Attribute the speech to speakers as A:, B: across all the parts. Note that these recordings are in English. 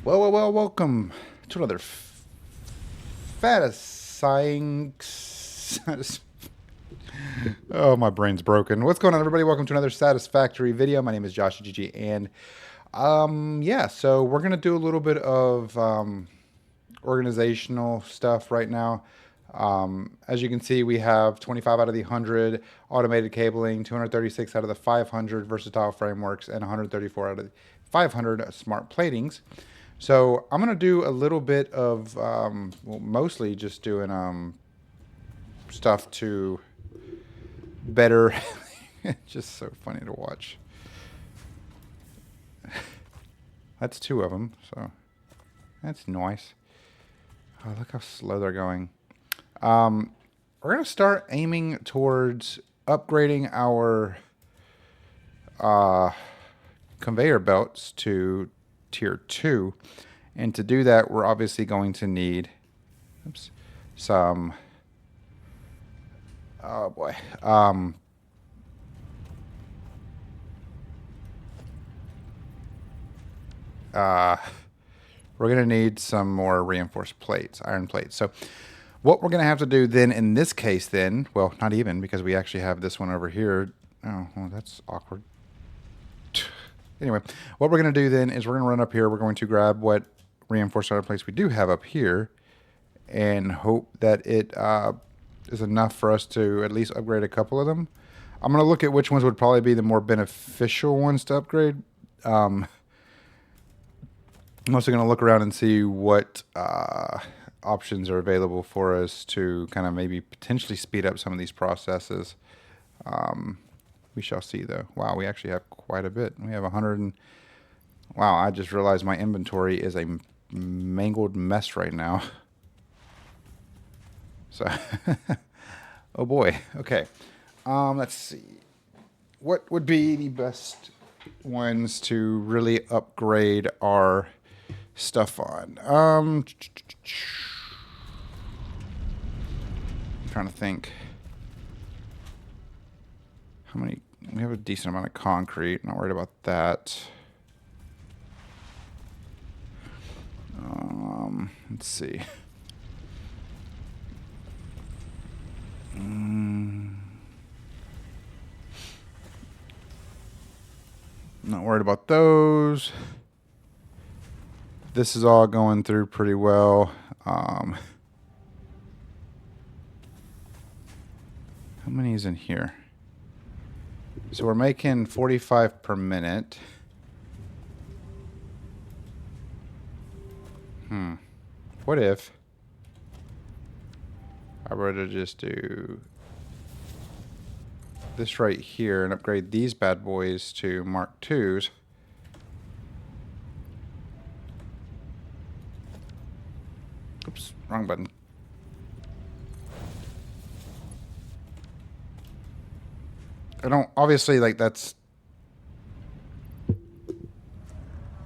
A: Well, welcome to another satisfying. Oh, my brain's broken. What's going on, everybody? Welcome to another Satisfactory video. My name is JawshyGG, and yeah, so we're gonna do a little bit of organizational stuff right now. As you can see, we have 25 out of the 100 automated cabling, 236 out of the 500 versatile frameworks, and 134 out of the 500 smart platings. So I'm going to do a little bit of, well, mostly just doing stuff to better. It's just so funny to watch. That's two of them, so that's nice. Oh, look how slow they're going. We're going to start aiming towards upgrading our conveyor belts to tier 2. And to do that, we're obviously going to need some, oh boy, we're going to need some more reinforced plates, iron plates. So what we're going to have to do then in this case then, well, not even, because we actually have this one over here. Oh, well, that's awkward. Anyway, what we're going to do then is we're going to run up here. We're going to grab what reinforced iron plates we do have up here and hope that it is enough for us to at least upgrade a couple of them. I'm going to look at which ones would probably be the more beneficial ones to upgrade. I'm also going to look around and see what options are available for us to kind of maybe potentially speed up some of these processes. We shall see, though. Wow, we actually have quite a bit. We have 100 and... Wow, I just realized my inventory is a mangled mess right now. So, oh boy. Okay. Let's see. What would be the best ones to really upgrade our stuff on? I'm trying to think. How many? We have a decent amount of concrete. Not worried about that. Let's see. Not worried about those. This is all going through pretty well. How many is in here? So we're making 45 per minute. What if I were to just do this right here and upgrade these bad boys to Mark IIs? Oops, wrong button. I don't, obviously, like, that's...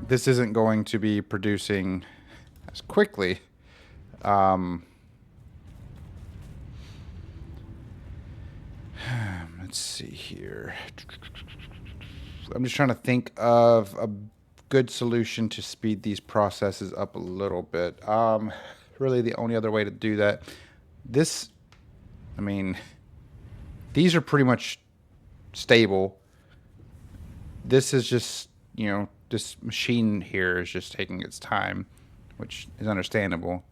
A: This isn't going to be producing as quickly. Let's see here. I'm just trying to think of a good solution to speed these processes up a little bit. Really, the only other way to do that. This, I mean, these are pretty much stable. This is just, you know, this machine here is just taking its time, which is understandable.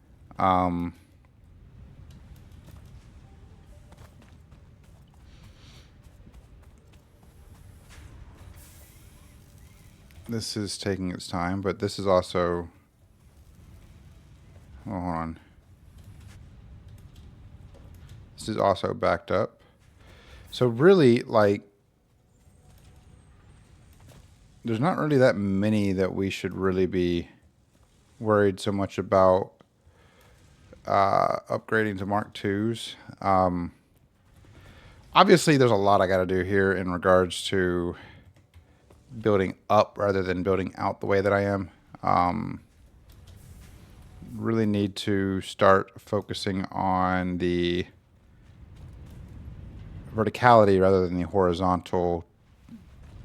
A: This is taking its time, but this is also... Oh, hold on. This is also backed up. So really, like, there's not really that many that we should really be worried so much about upgrading to Mark IIs. Obviously, there's a lot I got to do here in regards to building up rather than building out the way that I am. Really need to start focusing on the verticality rather than the horizontal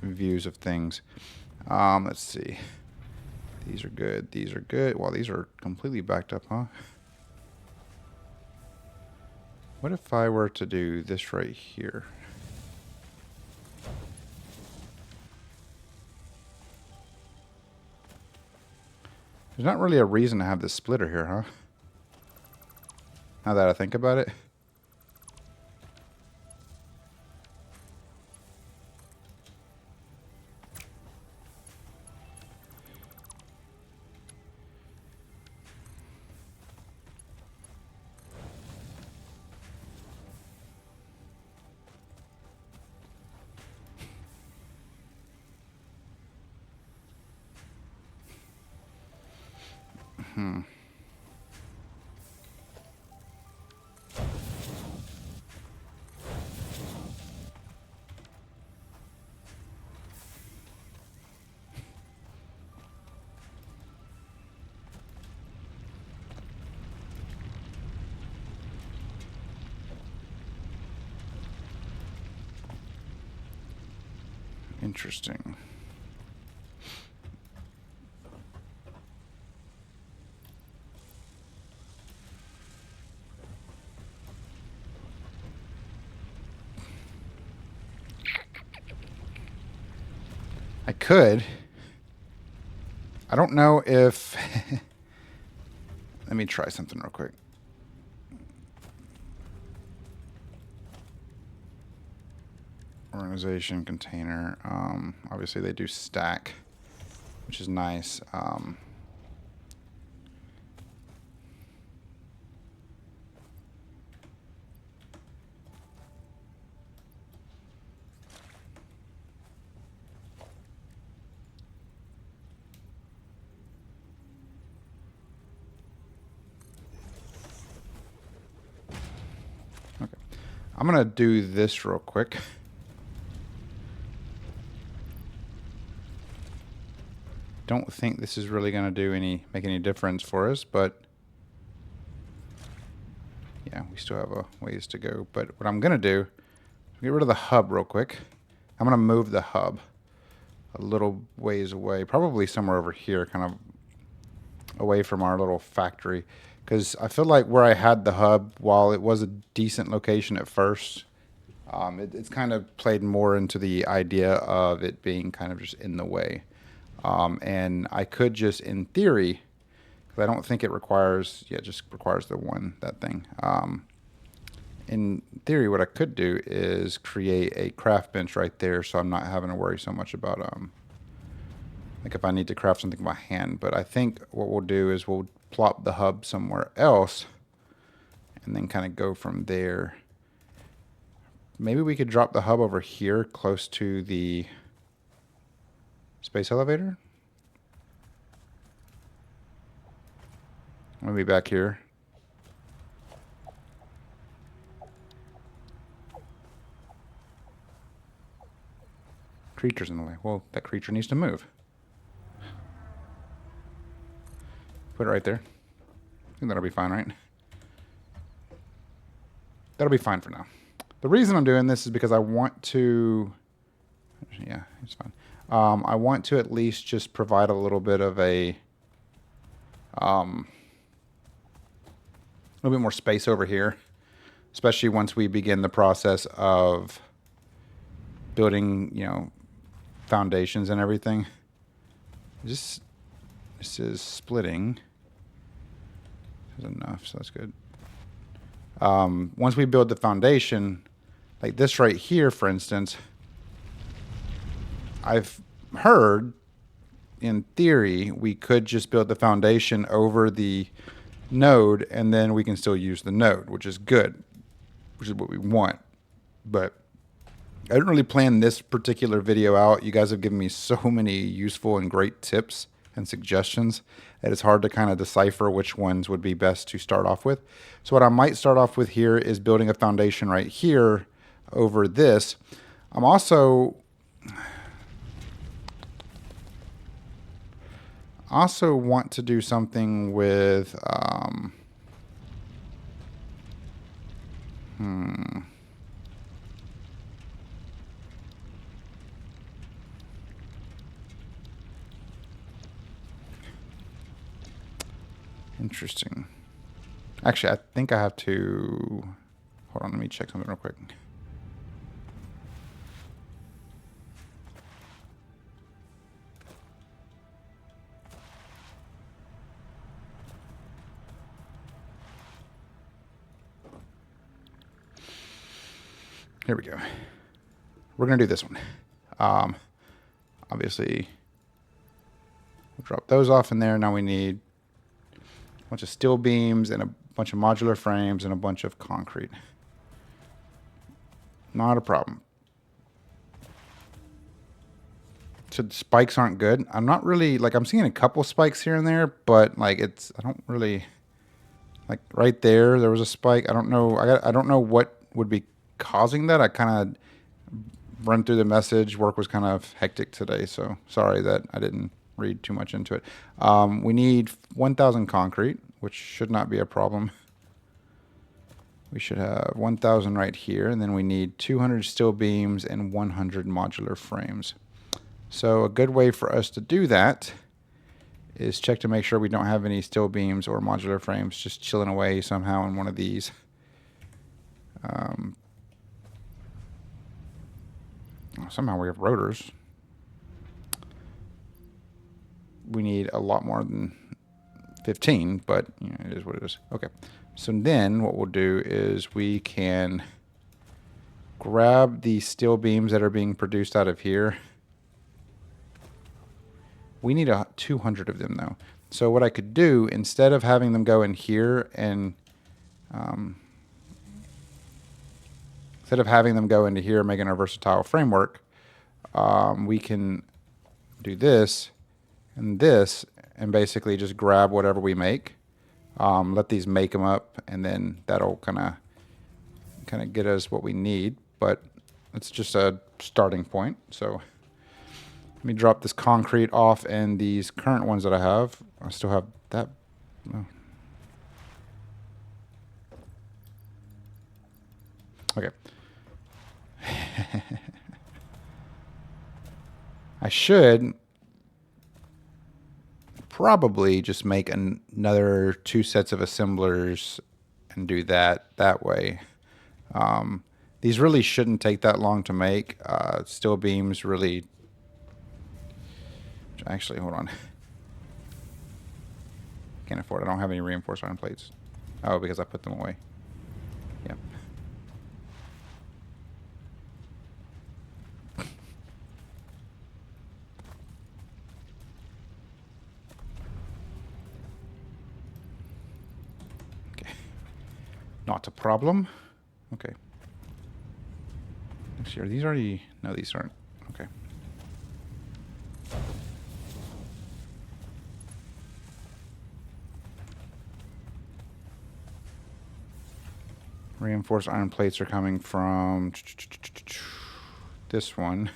A: views of things. Let's see. These are good. These are good. Well, these are completely backed up, huh? What if I were to do this right here? There's not really a reason to have this splitter here, huh? Now that I think about it. Interesting. I could. I don't know if... Let me try something real quick. Organization, container. Obviously they do stack, which is nice. Okay. I'm going to do this real quick. Don't think this is really going to do make any difference for us, but yeah, we still have a ways to go. But what I'm going to do is get rid of the hub real quick. I'm going to move the hub a little ways away, probably somewhere over here, kind of away from our little factory, because I feel like where I had the hub, while it was a decent location at first, it's kind of played more into the idea of it being kind of just in the way. And I could just, in theory, because I don't think it requires, yeah, it just requires that thing. In theory, what I could do is create a craft bench right there, so I'm not having to worry so much about, like if I need to craft something by hand. But I think what we'll do is we'll plop the hub somewhere else and then kind of go from there. Maybe we could drop the hub over here close to the space elevator. Maybe back here. Creature's in the way. Well, that creature needs to move. Put it right there. I think that'll be fine, right? That'll be fine for now. The reason I'm doing this is because I want to... Yeah, it's fine. I want to at least just provide a little bit of a little bit more space over here, especially once we begin the process of building, you know, foundations and everything. This is splitting. There's enough, so that's good. Once we build the foundation, like this right here, for instance, I've heard, in theory, we could just build the foundation over the node, and then we can still use the node, which is good, which is what we want. But I didn't really plan this particular video out. You guys have given me so many useful and great tips and suggestions that it's hard to kind of decipher which ones would be best to start off with. So what I might start off with here is building a foundation right here over this. I'm also want to do something with Interesting. Actually, I think I have to... Hold on, let me check something real quick. Here we go. We're going to do this one. Obviously, we'll drop those off in there. Now we need a bunch of steel beams and a bunch of modular frames and a bunch of concrete. Not a problem. So the spikes aren't good. I'm not really, like, I'm seeing a couple spikes here and there, but like I don't really, like right there was a spike. I don't know. I don't know what would be causing that. I kind of run through the message. Work was kind of hectic today, so sorry that I didn't read too much into it. We need 1,000 concrete, which should not be a problem. We should have 1,000 right here, and then we need 200 steel beams and 100 modular frames. So a good way for us to do that is check to make sure we don't have any steel beams or modular frames just chilling away somehow in one of these. Somehow we have rotors. We need a lot more than 15, but you know, it is what it is. Okay, so then what we'll do is we can grab the steel beams that are being produced out of here. We need 200 of them though. So what I could do, instead of having them go in here and instead of having them go into here making our versatile framework, we can do this and this and basically just grab whatever we make, let these make them up, and then that'll kind of get us what we need. But it's just a starting point. So let me drop this concrete off and these current ones that I have. I still have that. Oh. Okay. I should probably just make another 2 sets of assemblers and do that way. These really shouldn't take that long to make. Steel beams really... Actually, hold on. Can't afford it. I don't have any reinforced iron plates. Oh, because I put them away. Yep. Okay. Not a problem. Okay. Actually, are these already... No, these aren't. Okay. Reinforced iron plates are coming from this one.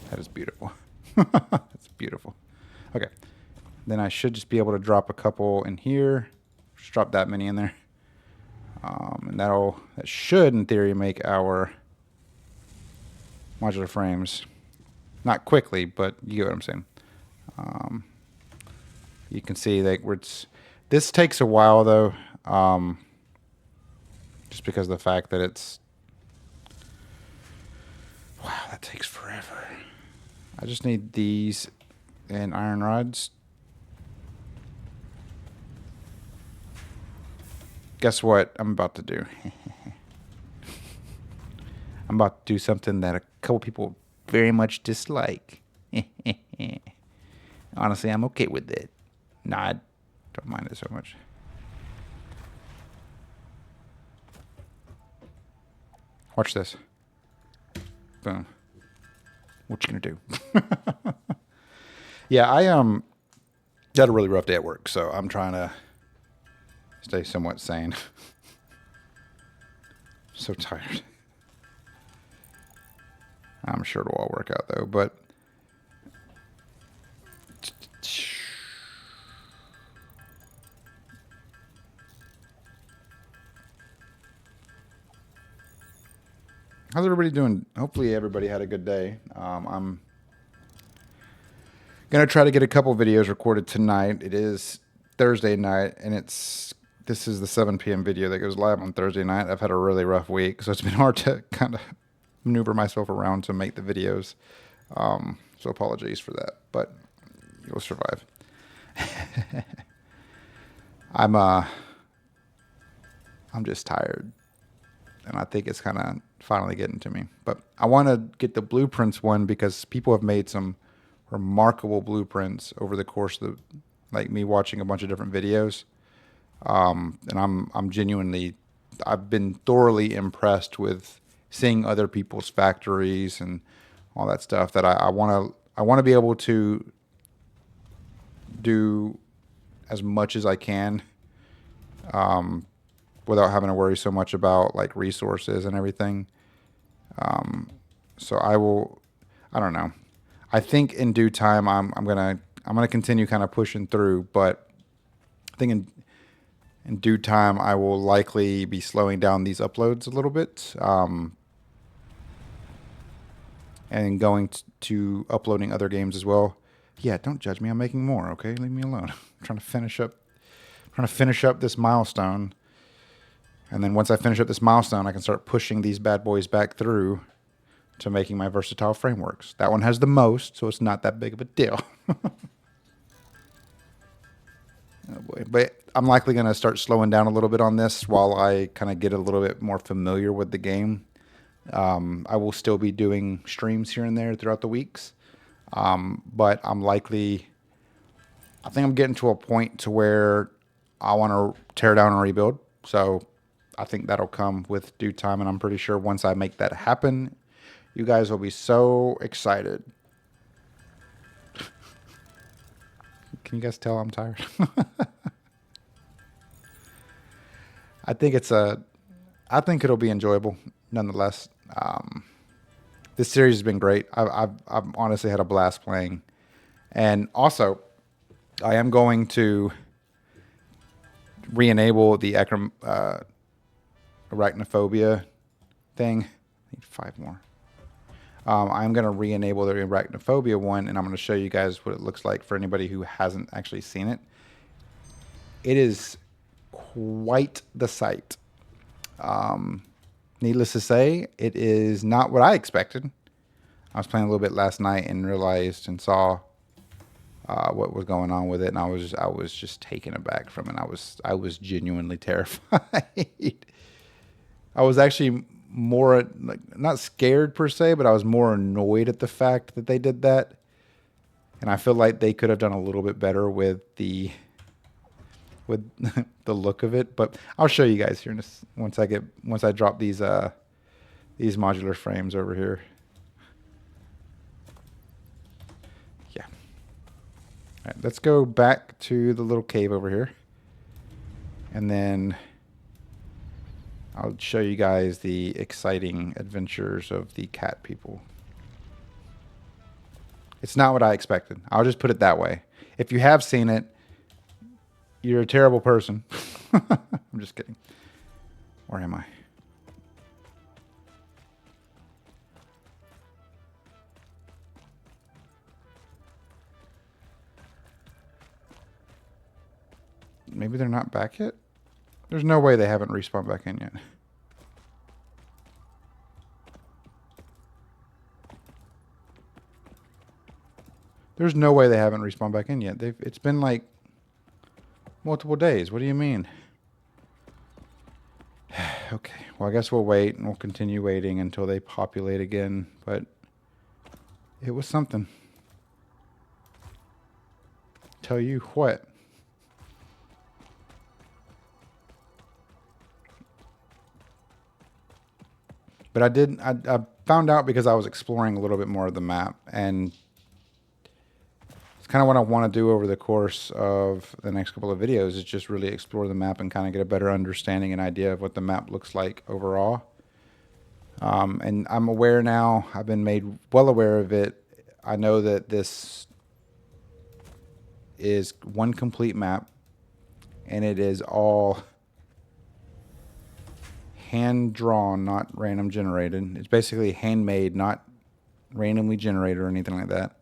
A: That is beautiful. That's beautiful. Okay. Then I should just be able to drop a couple in here. Just drop that many in there. And that should, in theory, make our modular frames. Not quickly, but you get what I'm saying. You can see that this takes a while though, just because of the fact that it's... Wow, that takes forever. I just need these and iron rods. Guess what I'm about to do? I'm about to do something that a couple people very much dislike. Honestly, I'm okay with it. Nah, I don't mind it so much. Watch this. Boom. What you gonna do? Yeah, I had a really rough day at work, so I'm trying to stay somewhat sane. So tired. I'm sure it'll all work out though, but how's everybody doing? Hopefully everybody had a good day. I'm Gonna try to get a couple videos recorded tonight. It is Thursday night, and this is the 7 p.m. video that goes live on Thursday night. I've had a really rough week, so it's been hard to kind of maneuver myself around to make the videos. So apologies for that, but you'll survive. I'm just tired, and I think it's kind of finally getting to me. But I want to get the blueprints one because people have made some remarkable blueprints over the course of like me watching a bunch of different videos. And I'm genuinely, I've been thoroughly impressed with seeing other people's factories and all that stuff that I want to be able to do as much as I can, without having to worry so much about like resources and everything. So I don't know. I think in due time I'm gonna continue kind of pushing through, but I think in due time I will likely be slowing down these uploads a little bit, and going to uploading other games as well. Yeah, don't judge me. I'm making more. Okay, leave me alone. I'm trying to finish up this milestone, and then once I finish up this milestone, I can start pushing these bad boys back through to making my versatile frameworks. That one has the most, so it's not that big of a deal. Oh boy. But I'm likely going to start slowing down a little bit on this while I kind of get a little bit more familiar with the game. I will still be doing streams here and there throughout the weeks. But I think I'm getting to a point to where I want to tear down and rebuild. So I think that'll come with due time. And I'm pretty sure once I make that happen, you guys will be so excited. Can you guys tell I'm tired? I think it'll be enjoyable nonetheless. This series has been great. I've honestly had a blast playing, and also I am going to re-enable the arachnophobia thing. I need 5 more. I'm going to re-enable the arachnophobia one, and I'm going to show you guys what it looks like for anybody who hasn't actually seen it. It is quite the sight. Needless to say, it is not what I expected. I was playing a little bit last night and realized and saw what was going on with it, and I was just taken aback from it. I was genuinely terrified. I was actually more like not scared per se, but I was more annoyed at the fact that they did that, and I feel like they could have done a little bit better with the look of it. But I'll show you guys here once I drop these modular frames over here. Yeah. All right, let's go back to the little cave over here, and then I'll show you guys the exciting adventures of the cat people. It's not what I expected. I'll just put it that way. If you have seen it, you're a terrible person. I'm just kidding. Where am I? Maybe they're not back yet? There's no way they haven't respawned back in yet. There's no way they haven't respawned back in yet. It's been like multiple days. What do you mean? Okay, well, I guess we'll wait, and we'll continue waiting until they populate again. But it was something. Tell you what. But I found out because I was exploring a little bit more of the map, and it's kind of what I want to do over the course of the next couple of videos, is just really explore the map and kind of get a better understanding and idea of what the map looks like overall. And I'm aware now, I've been made well aware of it. I know that this is one complete map, and it is all hand-drawn, not random generated. It's basically handmade, not randomly generated or anything like that.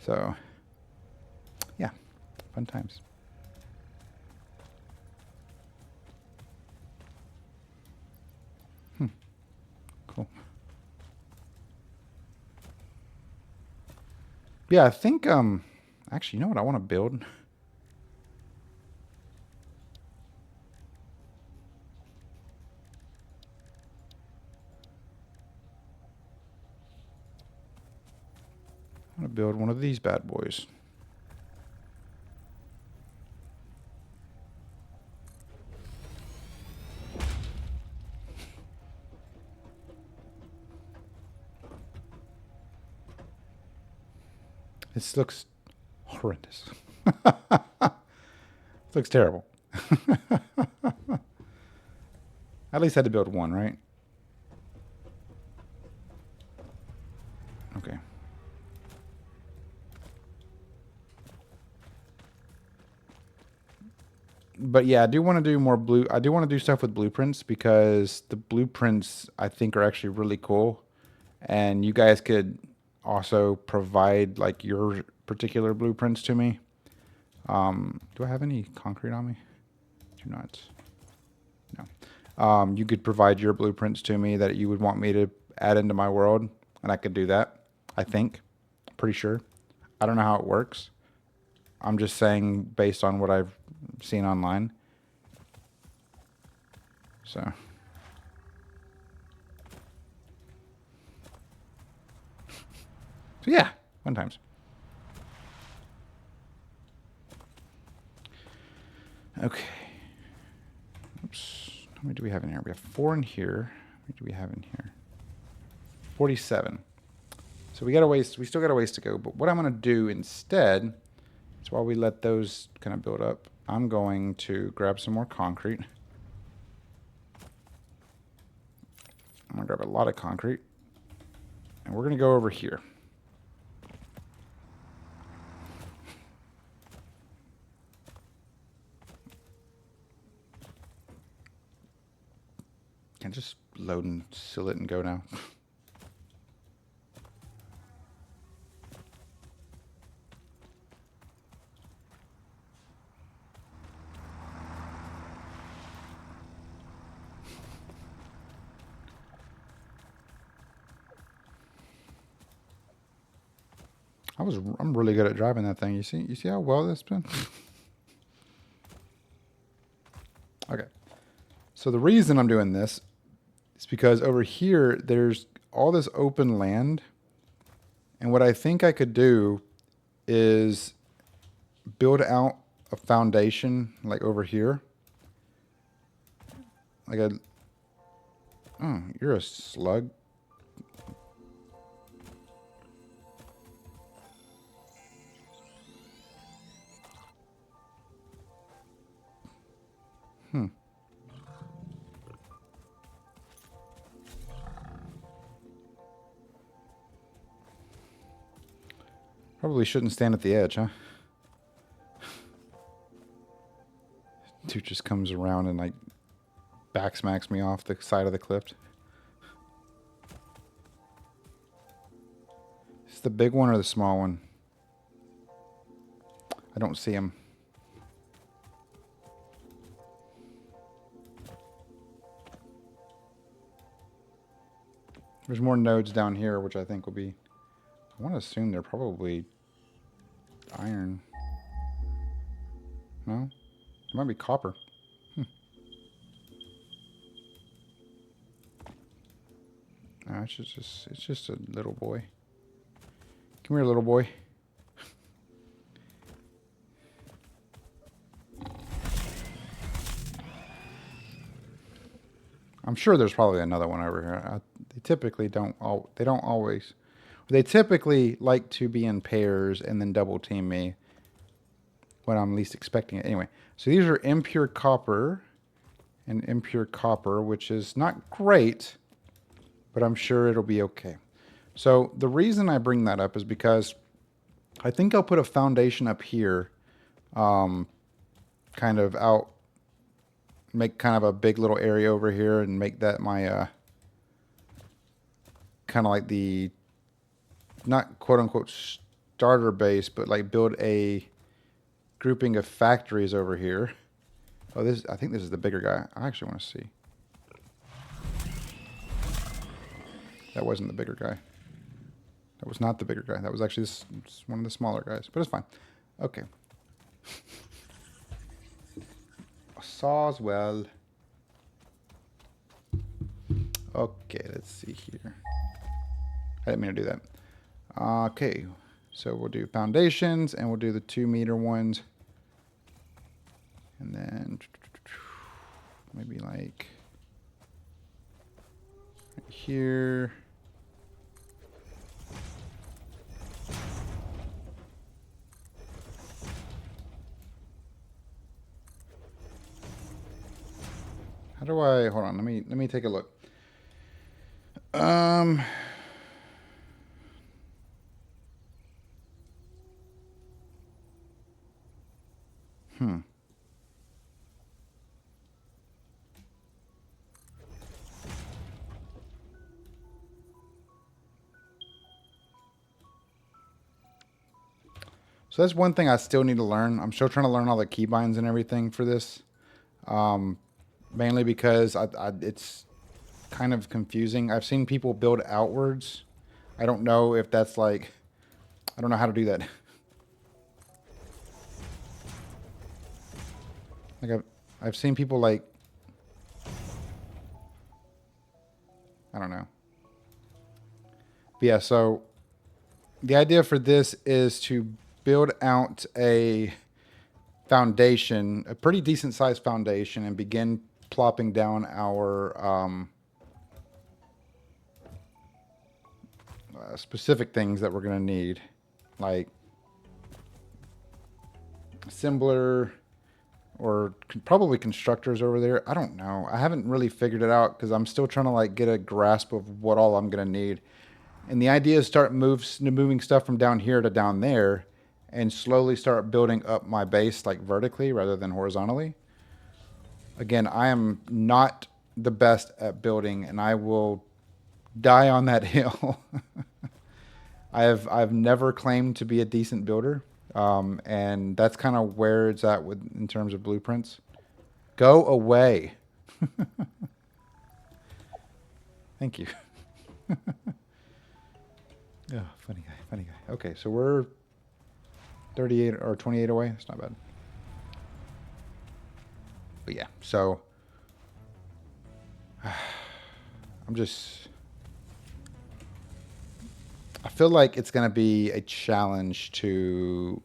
A: So Fun times. Cool. Yeah, I think, actually, you know what I want to build? I'm going to build one of these bad boys. This looks horrendous. This looks terrible. At least I had to build one, right? Okay. But yeah, I do want to do more blue. I do want to do stuff with blueprints because the blueprints I think are actually really cool. And you guys could also provide like your particular blueprints to me. Do I have any concrete on me? Do not. No. You could provide your blueprints to me that you would want me to add into my world, and I could do that. I think. Pretty sure. I don't know how it works. I'm just saying based on what I've seen online. So yeah, fun times. Okay. Oops. How many do we have in here? We have 4 in here. How many do we have in here? 47. So we got a ways. We still got a ways to go. But what I'm going to do instead is while we let those kind of build up, I'm going to grab some more concrete. I'm going to grab a lot of concrete. And we're going to go over here. Can I just load and seal it and go now? I'm really good at driving that thing. You see how well that's been? Okay. So the reason I'm doing this is because over here there's all this open land. And what I think I could do is build out a foundation like over here. Like a oh, you're a slug. Probably shouldn't stand at the edge, huh? Dude just comes around and like backsmacks me off the side of the cliff. Is the big one or the small one? I don't see him. There's more nodes down here, which I think will be... I want to assume they're probably iron. No? It might be copper. No, it's just a little boy. Come here, little boy. I'm sure there's probably another one over here. They typically don't. They don't always. They typically like to be in pairs and then double team me when I'm least expecting it. Anyway, so these are impure copper and impure copper, which is not great, but I'm sure it'll be okay. So the reason I bring that up is because I think I'll put a foundation up here, kind of out, make kind of a big little area over here and make that my, kind of like the, not quote unquote starter base, but like build a grouping of factories over here. Oh, this, I think this is the bigger guy. I actually want to see. That wasn't the bigger guy. That was not the bigger guy. That was actually one of the smaller guys, but it's fine. Okay. Sawswell. Okay, let's see here. I didn't mean to do that. Okay, so we'll do foundations, and we'll do the 2-meter ones. And then maybe like right here. How do I, hold on, let me take a look. So that's one thing I still need to learn. I'm still trying to learn all the keybinds and everything for this. Mainly because it's kind of confusing. I've seen people build outwards. I don't know if that's like, I don't know how to do that. Like I've seen people like, I don't know. But yeah, so the idea for this is to build out a foundation, a pretty decent sized foundation, and begin plopping down our specific things that we're going to need, like assembler or probably constructors over there. I don't know. I haven't really figured it out because I'm still trying to like get a grasp of what all I'm going to need. And the idea is start moving stuff from down here to down there and slowly start building up my base like vertically rather than horizontally. Again, I am not the best at building, and I will die on that hill. I've never claimed to be a decent builder, and that's kind of where it's at in terms of blueprints. Go away. Thank you. Yeah, funny guy, funny guy. Okay, so we're 38 or 28 away. That's not bad. But yeah, so I'm just, I feel like it's going to be a challenge to,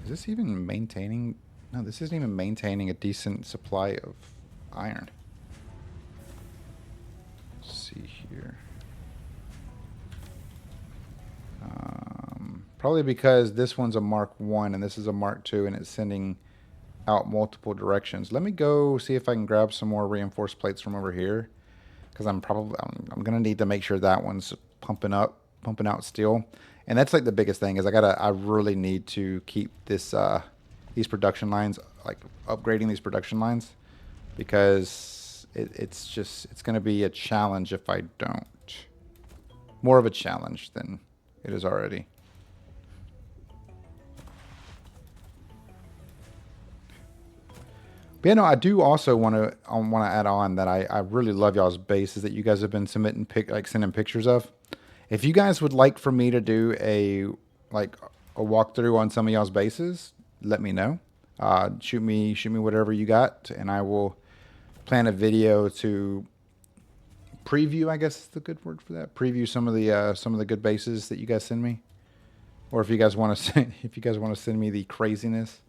A: is this even maintaining? No, this isn't even maintaining a decent supply of iron. Let's see here. Probably because this one's a Mark 1 and this is a Mark 2 and it's sending out multiple directions. Let me go see if I can grab some more reinforced plates from over here, because I'm gonna need to make sure that one's pumping out steel. And that's like the biggest thing is I really need to keep this these production lines, like upgrading these production lines, because it's gonna be a challenge if I don't. More of a challenge than it is already. But yeah, no, I do also want to add on that I really love y'all's bases that you guys have been submitting sending pictures of. If you guys would like for me to do a walkthrough on some of y'all's bases, let me know. Shoot me whatever you got, and I will plan a video to preview. I guess is the good word for that. Preview some of the good bases that you guys send me, or if you guys want to send me the craziness.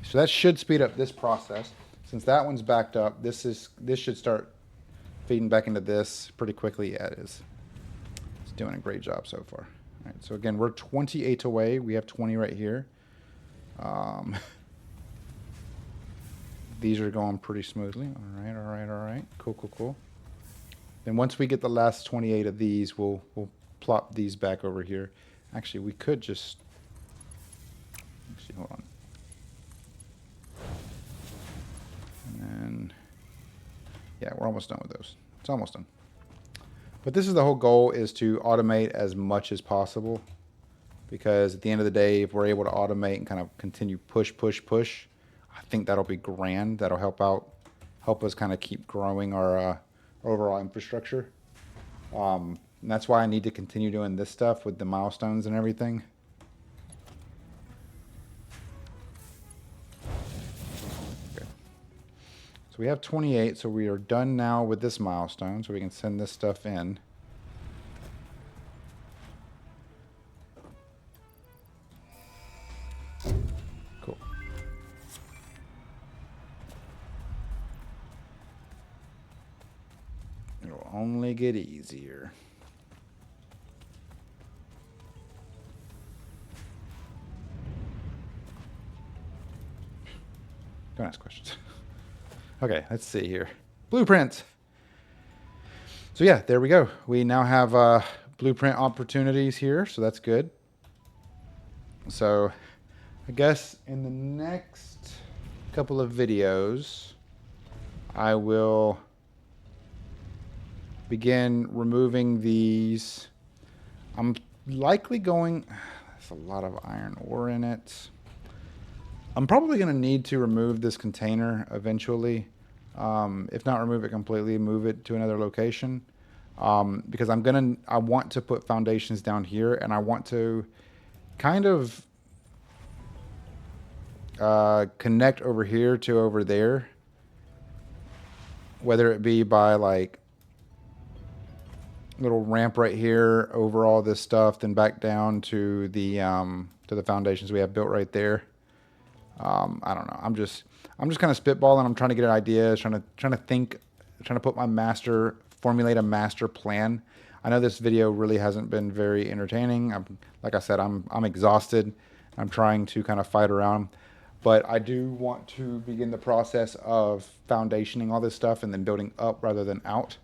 A: So that should speed up this process. Since that one's backed up, this should start feeding back into this pretty quickly. Yeah, it is. It's doing a great job so far. All right, so again, we're 28 away. We have 20 right here. These are going pretty smoothly. All right, all right, all right. Cool, cool, cool. Then once we get the last 28 of these, we'll plop these back over here. Actually, we could just... Actually, hold on. And yeah, we're almost done with those. It's almost done. But this is the whole goal, is to automate as much as possible. Because at the end of the day, if we're able to automate and kind of continue push, I think that'll be grand. That'll help us kind of keep growing our overall infrastructure. And that's why I need to continue doing this stuff with the milestones and everything. Okay. So we have 28, so we are done now with this milestone, so we can send this stuff in. Cool. It'll only get easier. Don't ask questions. Okay, let's see here. Blueprints. So yeah, there we go. We now have blueprint opportunities here, so that's good. So I guess in the next couple of videos, I will begin removing these. I'm likely going, there's a lot of iron ore in it. I'm probably going to need to remove this container eventually. If not remove it completely, move it to another location. Because I want to put foundations down here, and I want to kind of connect over here to over there. Whether it be by like little ramp right here over all this stuff, then back down to the foundations we have built right there. I don't know. I'm just kind of spitballing. I'm trying to get ideas, trying to think, trying to formulate a master plan. I know this video really hasn't been very entertaining. Like I said, I'm exhausted. I'm trying to kind of fight around, but I do want to begin the process of foundationing all this stuff and then building up rather than out.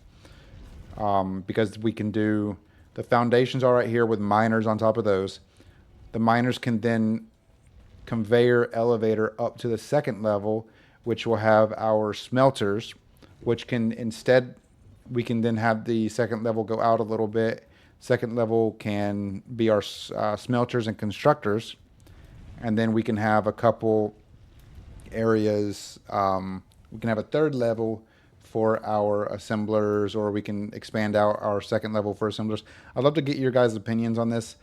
A: Because we can do, the foundations are right here with miners on top of those. The miners can then conveyor elevator up to the second level, which will have our smelters, which can instead, we can then have the second level go out a little bit. Second level can be our smelters and constructors. And then we can have a couple areas, we can have a third level for our assemblers, or we can expand out our second level for assemblers. I'd love to get your guys' opinions on this.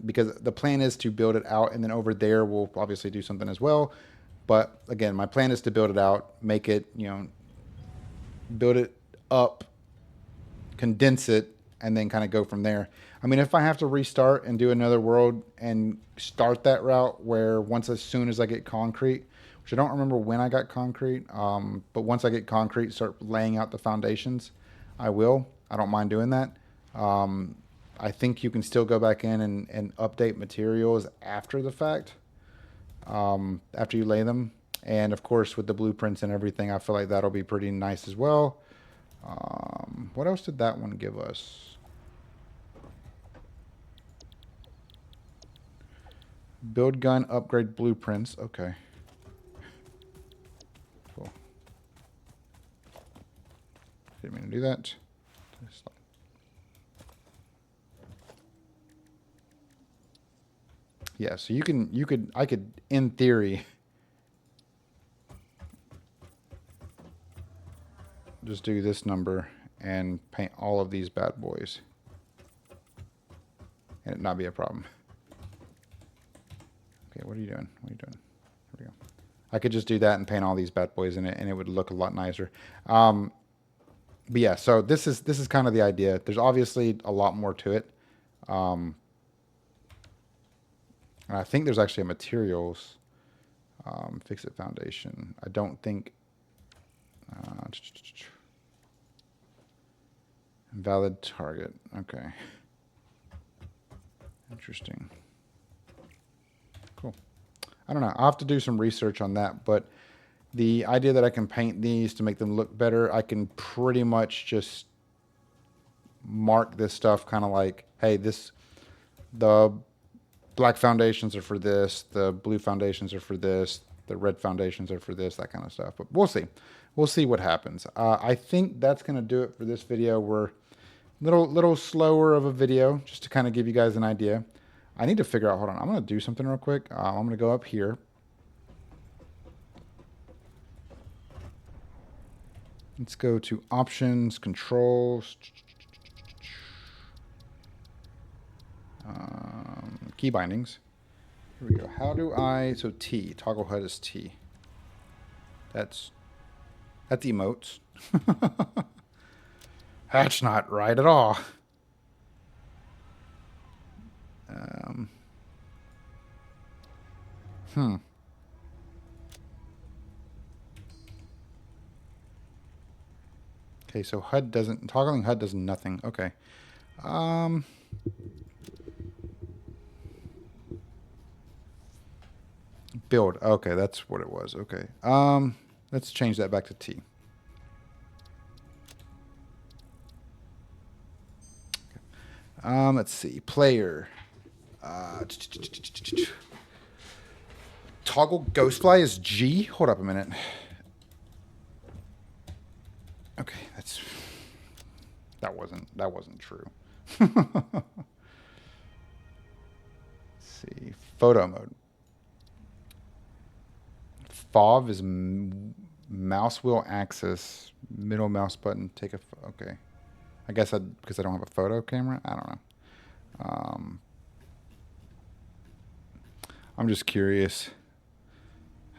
A: Because the plan is to build it out, and then over there we'll obviously do something as well. But again, my plan is to build it out, make it, build it up, condense it, and then kind of go from there. I mean, if I have to restart and do another world and start that route where as soon as I get concrete, which I don't remember when I got concrete, but once I get concrete, start laying out the foundations, I will. I don't mind doing that. I think you can still go back in and update materials after the fact, after you lay them. And of course, with the blueprints and everything, I feel like that'll be pretty nice as well. What else did that one give us? Build gun, upgrade blueprints. Okay. Cool. Didn't mean to do that. Yeah, so I could, in theory, just do this number and paint all of these bad boys, and it not be a problem. Okay, what are you doing? What are you doing? Here we go. I could just do that and paint all these bad boys in it, and it would look a lot nicer. But yeah, so this is kind of the idea. There's obviously a lot more to it. And I think there's actually a materials fix it foundation. I don't think invalid target. Okay. Interesting. Cool. I don't know. I'll have to do some research on that, but the idea that I can paint these to make them look better, I can pretty much just mark this stuff kind of like, hey, the black foundations are for this, the blue foundations are for this, the red foundations are for this, that kind of stuff. But we'll see. We'll see what happens. I think that's going to do it for this video. We're Little slower of a video, just to kind of give you guys an idea. I need to figure out, hold on, I'm going to do something real quick. I'm going to go up here. Let's go to options, controls, key bindings. Here we go. How do I, so T, toggle HUD is T. That's emotes. That's not right at all. Okay, so HUD doesn't, toggling HUD does nothing. Okay. Build. Okay, that's what it was. Okay. Let's change that back to T. Let's see. Player. Toggle Ghostfly is G. Hold up a minute. Okay, that wasn't true. Let's see. Photo mode. FOV is mouse wheel axis, middle mouse button. Take a okay. I guess because I don't have a photo camera. I don't know. I'm just curious.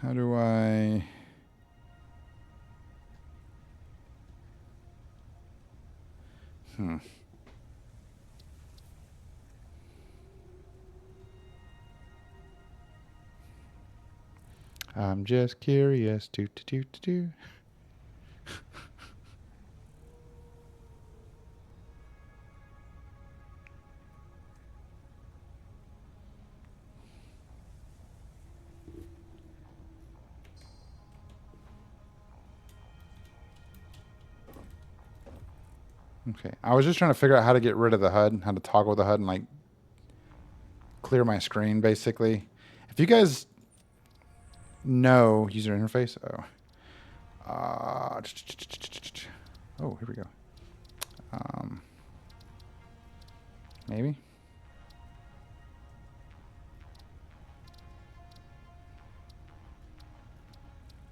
A: How do I? I'm just curious. Do. Okay, I was just trying to figure out how to get rid of the HUD, how to toggle the HUD and like clear my screen, basically. If you guys know user interface, oh, here we go. Maybe.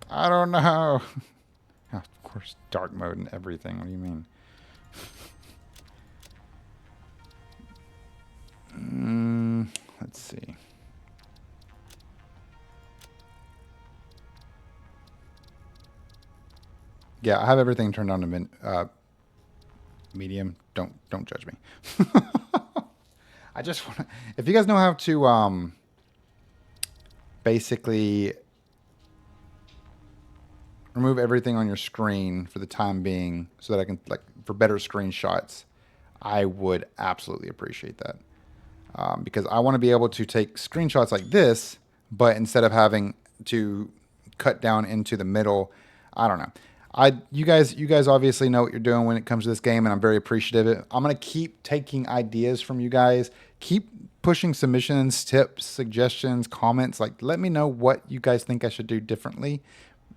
A: I don't know. Of course, dark mode and everything. What do you mean? Let's see. Yeah, I have everything turned on to medium. Don't judge me. I just want to, if you guys know how to basically remove everything on your screen for the time being so that I can, like, for better screenshots, I would absolutely appreciate that. Because I want to be able to take screenshots like this, but instead of having to cut down into the middle, I don't know. You guys obviously know what you're doing when it comes to this game, and I'm very appreciative of it. I'm going to keep taking ideas from you guys. Keep pushing submissions, tips, suggestions, comments. Like, let me know what you guys think I should do differently,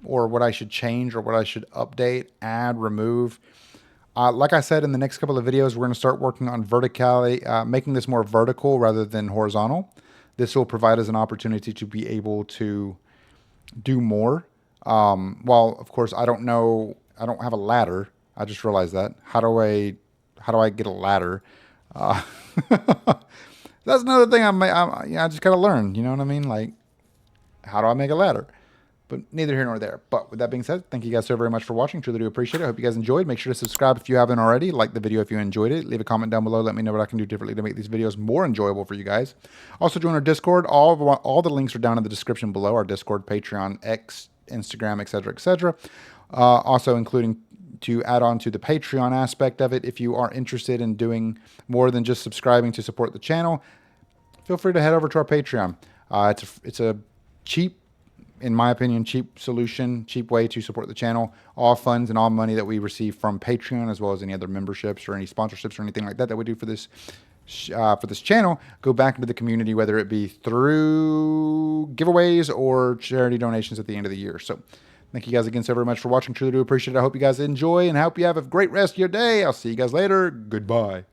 A: or what I should change, or what I should update, add, remove. Like I said, in the next couple of videos, we're going to start working on making this more vertical rather than horizontal. This will provide us an opportunity to be able to do more. Well, of course, I don't know. I don't have a ladder. I just realized that. How do I get a ladder? That's another thing I just gotta learn. You know what I mean? Like, how do I make a ladder? But neither here nor there. But with that being said, thank you guys so very much for watching. Truly do appreciate it. I hope you guys enjoyed. Make sure to subscribe if you haven't already. Like the video if you enjoyed it. Leave a comment down below. Let me know what I can do differently to make these videos more enjoyable for you guys. Also, join our Discord. All the links are down in the description below. Our Discord, Patreon, X, Instagram, etc., etc. Also, including to add on to the Patreon aspect of it. If you are interested in doing more than just subscribing to support the channel, feel free to head over to our Patreon. It's a cheap, in my opinion, cheap solution, cheap way to support the channel. All funds and all money that we receive from Patreon, as well as any other memberships or any sponsorships or anything like that that we do for this channel, go back into the community, whether it be through giveaways or charity donations at the end of the year. So Thank you guys again so very much for watching. Truly do appreciate it. I hope you guys enjoy and I hope you have a great rest of your day. I'll see you guys later. Goodbye.